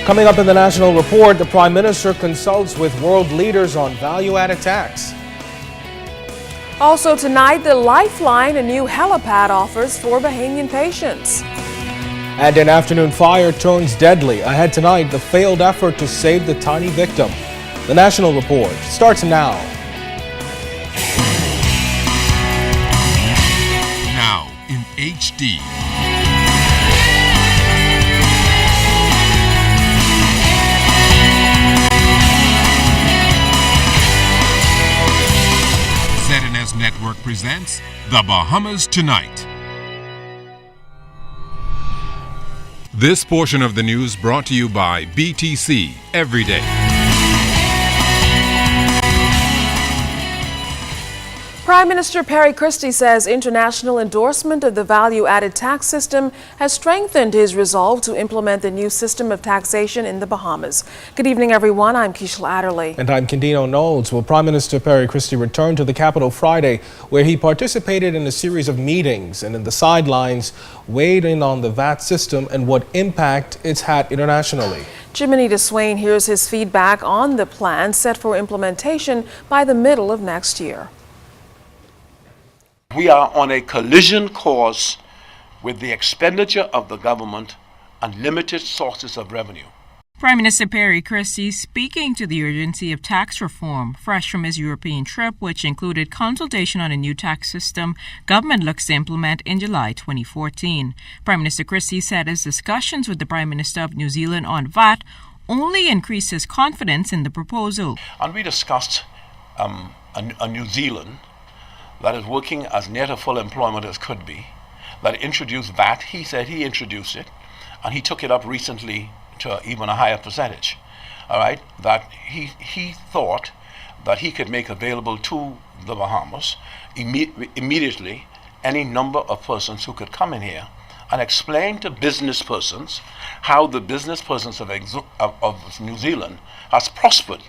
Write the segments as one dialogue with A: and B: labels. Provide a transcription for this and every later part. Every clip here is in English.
A: Coming up in the National Report, the Prime Minister consults with world leaders on value-added tax.
B: Also tonight, the Lifeline, a new helipad offers for Bahamian patients.
A: And an afternoon fire turns deadly. Ahead tonight, the failed effort to save the tiny victim. The National Report starts now.
C: Now in HD. ZNS Network presents The Bahamas Tonight. This portion of the news brought to you by BTC Every Day.
B: Prime Minister Perry Christie says international endorsement of the value-added tax system has strengthened his resolve to implement the new system of taxation in the Bahamas. Good evening, everyone. I'm Keishla Adderley.
A: And I'm Candino Knowles. Well, Prime Minister Perry Christie returned to the capital Friday, where he participated in a series of meetings and in the sidelines weighed in on the VAT system and what impact it's had internationally.
B: Jiminy DeSwain hears his feedback on the plan set for implementation by the middle of next year.
D: We are on a collision course with the expenditure of the government and limited sources of revenue.
E: Prime Minister Perry Christie speaking to the urgency of tax reform, fresh from his European trip, which included consultation on a new tax system government looks to implement in July 2014. Prime Minister Christie said his discussions with the Prime Minister of New Zealand on VAT only increased his confidence in the proposal.
D: And we discussed a New Zealand that is working as near to full employment as could be, that introduced VAT. He said he introduced it, and he took it up recently to even a higher percentage. All right, that he thought that he could make available to the Bahamas immediately any number of persons who could come in here and explain to business persons how the business persons of New Zealand has prospered,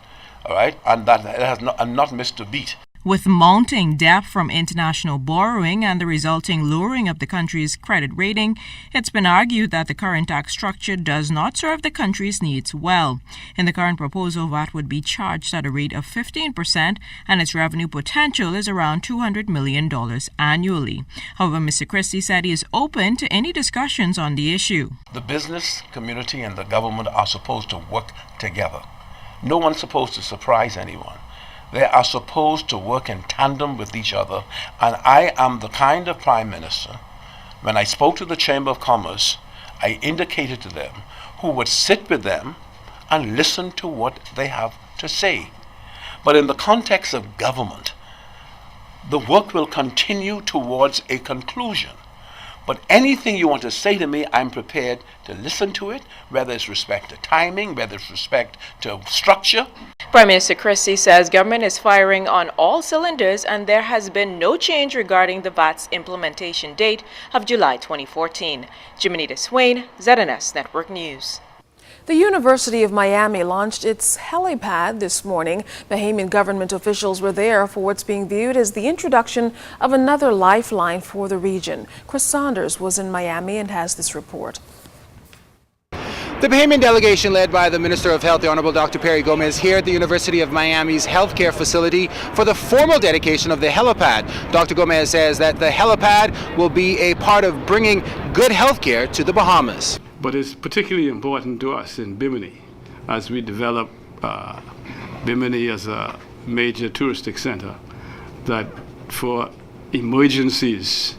D: all right, and that it has not missed a beat.
E: With mounting debt from international borrowing and the resulting lowering of the country's credit rating, it's been argued that the current tax structure does not serve the country's needs well. In the current proposal, VAT would be charged at a rate of 15%, and its revenue potential is around $200 million annually. However, Mr. Christie said he is open to any discussions on the issue.
D: The business community and the government are supposed to work together. No one's supposed to surprise anyone. They are supposed to work in tandem with each other, and I am the kind of Prime Minister, when I spoke to the Chamber of Commerce, I indicated to them who would sit with them and listen to what they have to say. But in the context of government, the work will continue towards a conclusion. But anything you want to say to me, I'm prepared to listen to it, whether it's respect to timing, whether it's respect to structure.
E: Prime Minister Christie says government is firing on all cylinders and there has been no change regarding the VAT's implementation date of July 2014. Jiminy DeSwain, ZNS Network News.
B: The University of Miami launched its helipad this morning. Bahamian government officials were there for what's being viewed as the introduction of another lifeline for the region. Chris Saunders was in Miami and has this report.
F: The Bahamian delegation led by the Minister of Health, the Honorable Dr. Perry Gomez, here at the University of Miami's healthcare facility for the formal dedication of the helipad. Dr. Gomez says that the helipad will be a part of bringing good healthcare to the Bahamas.
G: But it's particularly important to us in Bimini as we develop Bimini as a major touristic center, that for emergencies,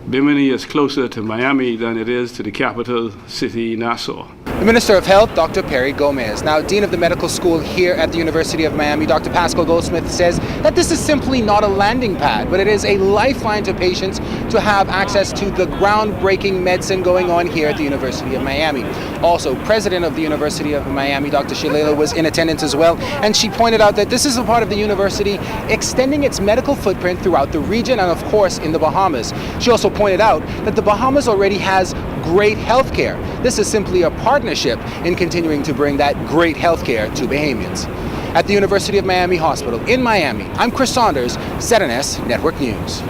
G: Bimini is closer to Miami than it is to the capital city, Nassau.
F: The Minister of Health, Dr. Perry Gomez. Now, Dean of the Medical School here at the University of Miami, Dr. Pascal Goldsmith, says that this is simply not a landing pad, but it is a lifeline to patients to have access to the groundbreaking medicine going on here at the University of Miami. Also, President of the University of Miami, Dr. Shalala, was in attendance as well, and she pointed out that this is a part of the university extending its medical footprint throughout the region and, of course, in the Bahamas. She also pointed out that the Bahamas already has great health care. This is simply a partnership in continuing to bring that great health care to Bahamians. At the University of Miami Hospital in Miami, I'm Chris Saunders, ZNS Network News.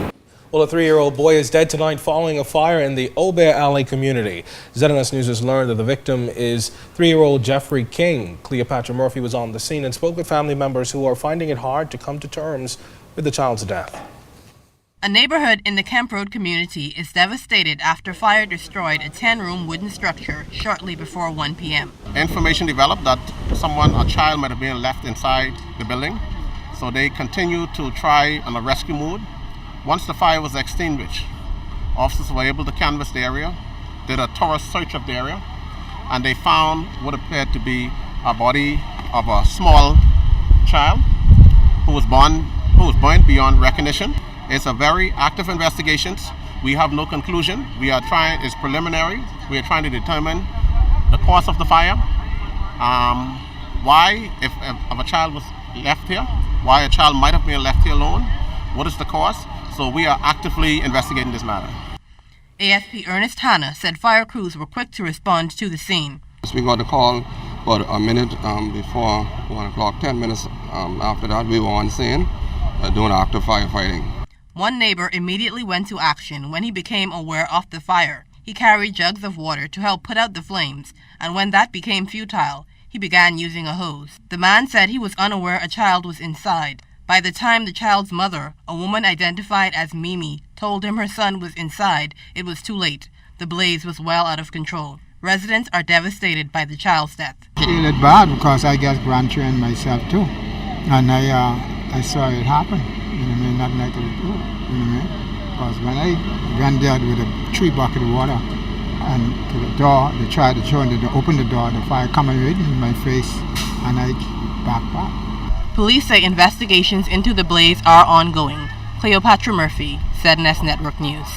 A: Well, a 3-year-old boy is dead tonight following a fire in the Ober Alley community. ZNS News has learned that the victim is 3-year-old Jeffrey King. Cleopatra Murphy was on the scene and spoke with family members who are finding it hard to come to terms with the child's death.
E: A neighborhood in the Kemp Road community is devastated after fire destroyed a 10-room wooden structure shortly before 1 p.m.
H: Information developed that a child might have been left inside the building, so they continued to try on a rescue mode. Once the fire was extinguished, officers were able to canvass the area, did a thorough search of the area, and they found what appeared to be a body of a small child who was burned beyond recognition. It's a very active investigation. We have no conclusion. It's preliminary. We are trying to determine the cause of the fire, why, if a child was left here, why a child might have been left here alone, what is the cause. So we are actively investigating this matter.
E: ASP Ernest Hanna said fire crews were quick to respond to the scene.
I: We got a call about a minute before 1 o'clock, 10 minutes after that we were on scene doing active firefighting.
E: One neighbor immediately went to action when he became aware of the fire. He carried jugs of water to help put out the flames, and when that became futile, he began using a hose. The man said he was unaware a child was inside. By the time the child's mother, a woman identified as Mimi, told him her son was inside, it was too late. The blaze was well out of control. Residents are devastated by the child's death.
J: I feel it bad because I get grandchildren myself too, and I saw it happen. You know what I mean? Nothing I could do. You know what I mean? Because when I ran there with a 3 bucket of water and to the door, they tried to open the door, the fire coming right in my face, and I back.
E: Police say investigations into the blaze are ongoing. Cleopatra Murphy, ZNS Network News.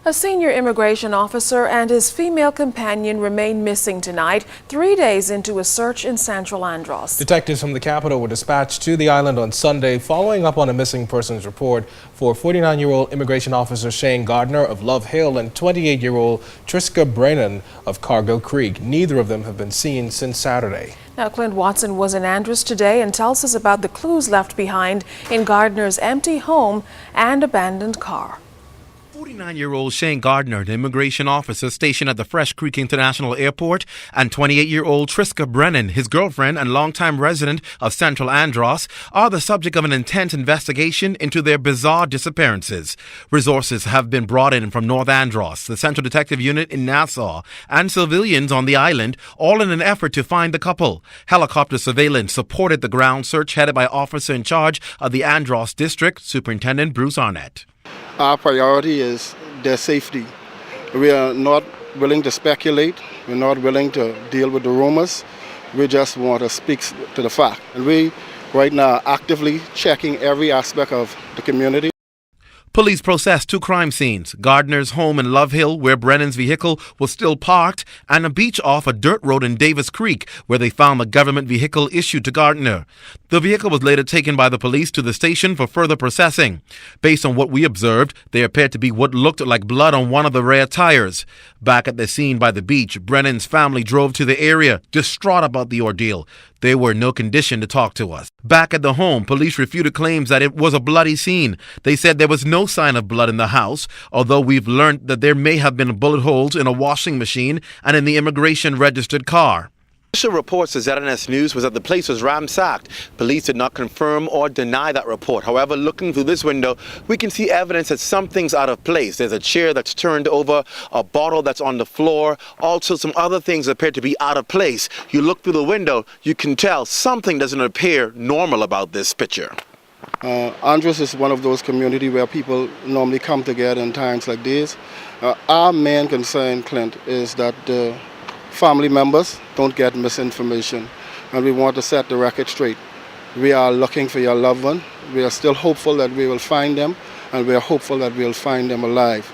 B: A senior immigration officer and his female companion remain missing tonight, 3 days into a search in Central Andros.
A: Detectives from the capital were dispatched to the island on Sunday following up on a missing persons report for 49-year-old immigration officer Shane Gardner of Love Hill and 28-year-old Triska Brennan of Cargo Creek. Neither of them have been seen since Saturday.
B: Now, Clint Watson was in Andros today and tells us about the clues left behind in Gardner's empty home and abandoned car.
K: 49-year-old Shane Gardner, the immigration officer stationed at the Fresh Creek International Airport, and 28-year-old Triska Brennan, his girlfriend and longtime resident of Central Andros, are the subject of an intense investigation into their bizarre disappearances. Resources have been brought in from North Andros, the Central Detective Unit in Nassau, and civilians on the island, all in an effort to find the couple. Helicopter surveillance supported the ground search headed by officer in charge of the Andros District, Superintendent Bruce Arnett.
L: Our priority is their safety. We are not willing to speculate. We're not willing to deal with the rumors. We just want to speak to the fact. And we right now are actively checking every aspect of the community.
K: Police processed 2 crime scenes, Gardner's home in Love Hill, where Brennan's vehicle was still parked, and a beach off a dirt road in Davis Creek, where they found the government vehicle issued to Gardner. The vehicle was later taken by the police to the station for further processing. Based on what we observed, there appeared to be what looked like blood on one of the rear tires. Back at the scene by the beach, Brennan's family drove to the area, distraught about the ordeal. They were in no condition to talk to us. Back at the home, police refuted claims that it was a bloody scene. They said there was no sign of blood in the house, although we've learned that there may have been bullet holes in a washing machine and in the immigration registered car.
M: Initial reports to ZNS News was that the place was ransacked. Police did not confirm or deny that report. However, looking through this window, we can see evidence that something's out of place. There's a chair that's turned over, a bottle that's on the floor, also some other things appear to be out of place. You look through the window, you can tell something doesn't appear normal about this picture.
L: Andros is one of those communities where people normally come together in times like these. Our main concern, Clint, is that family members don't get misinformation, and we want to set the record straight. We are looking for your loved one. We are still hopeful that we will find them, and we are hopeful that we will find them alive.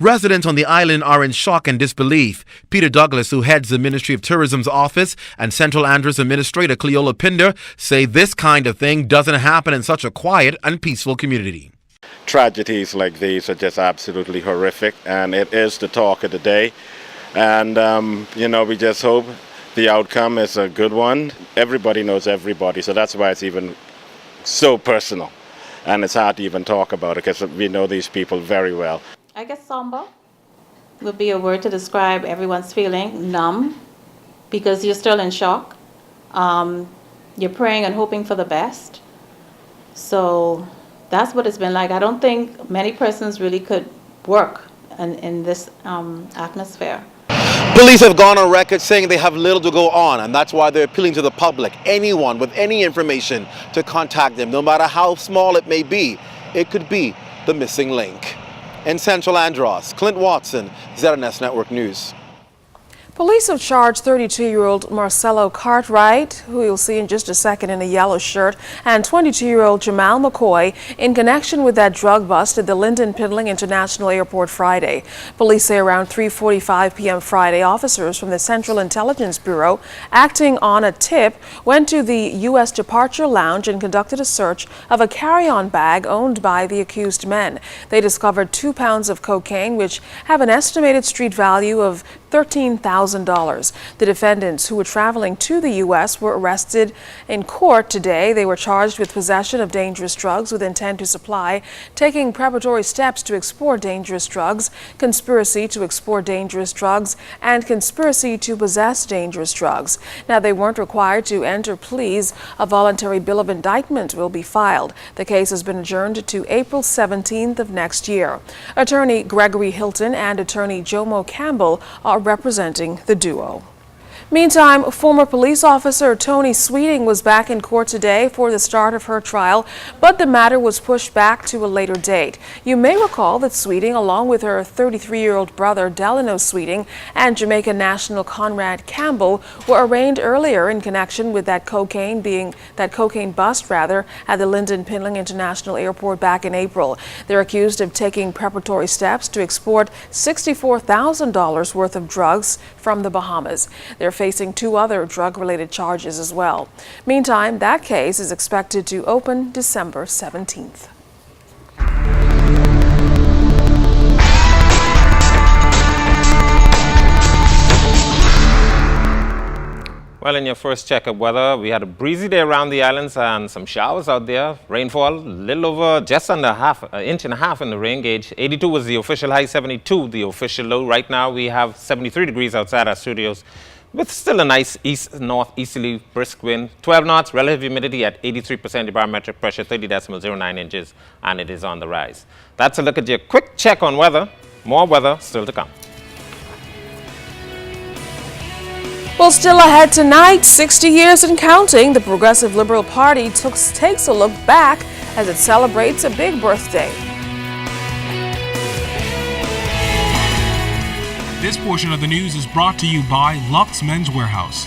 K: Residents on the island are in shock and disbelief. Peter Douglas, who heads the Ministry of Tourism's office, and Central Andros Administrator Cleola Pinder say this kind of thing doesn't happen in such a quiet and peaceful community.
N: Tragedies like these are just absolutely horrific, and it is the talk of the day. And, we just hope the outcome is a good one. Everybody knows everybody, so that's why it's even so personal. and it's hard to even talk about it because we know these people very well.
O: I guess somber would be a word to describe everyone's feeling. Numb, because you're still in shock. You're praying and hoping for the best. So that's what it's been like. I don't think many persons really could work in this atmosphere.
M: Police have gone on record saying they have little to go on, and that's why they're appealing to the public, anyone with any information, to contact them, no matter how small it may be. It could be the missing link. In Central Andros, Clint Watson, ZNS Network News.
B: Police have charged 32-year-old Marcelo Cartwright, who you'll see in just a second in a yellow shirt, and 22-year-old Jamal McCoy in connection with that drug bust at the Lyndon Pindling International Airport Friday. Police say around 3:45 p.m. Friday, officers from the Central Intelligence Bureau, acting on a tip, went to the U.S. Departure Lounge and conducted a search of a carry-on bag owned by the accused men. They discovered 2 pounds of cocaine, which have an estimated street value of $13,000. The defendants, who were traveling to the U.S., were arrested in court today. They were charged with possession of dangerous drugs with intent to supply, taking preparatory steps to export dangerous drugs, conspiracy to export dangerous drugs, and conspiracy to possess dangerous drugs. Now, they weren't required to enter pleas. A voluntary bill of indictment will be filed. The case has been adjourned to April 17th of next year. Attorney Gregory Hilton and attorney Jomo Campbell are representing the duo. Meantime, former police officer Toni Sweeting was back in court today for the start of her trial, but the matter was pushed back to a later date. You may recall that Sweeting, along with her 33-year-old brother Delano Sweeting and Jamaican national Conrad Campbell, were arraigned earlier in connection with that cocaine bust at the Lyndon Pindling International Airport back in April. They're accused of taking preparatory steps to export $64,000 worth of drugs from the Bahamas. They're facing 2 other drug-related charges as well. Meantime, that case is expected to open December 17th.
P: Well, in your first check of weather, we had a breezy day around the islands and some showers out there. Rainfall, a little over, just under an inch and a half in the rain gauge. 82 was the official high, 72 the official low. Right now, we have 73 degrees outside our studios, with still a nice east-northeasterly brisk wind. 12 knots, relative humidity at 83%, the barometric pressure 30.09 inches, and it is on the rise. That's a look at your quick check on weather. More weather still to come.
B: Well, still ahead tonight, 60 years and counting, the Progressive Liberal Party takes a look back as it celebrates a big birthday.
Q: This portion of the news is brought to you by Lux Men's Warehouse.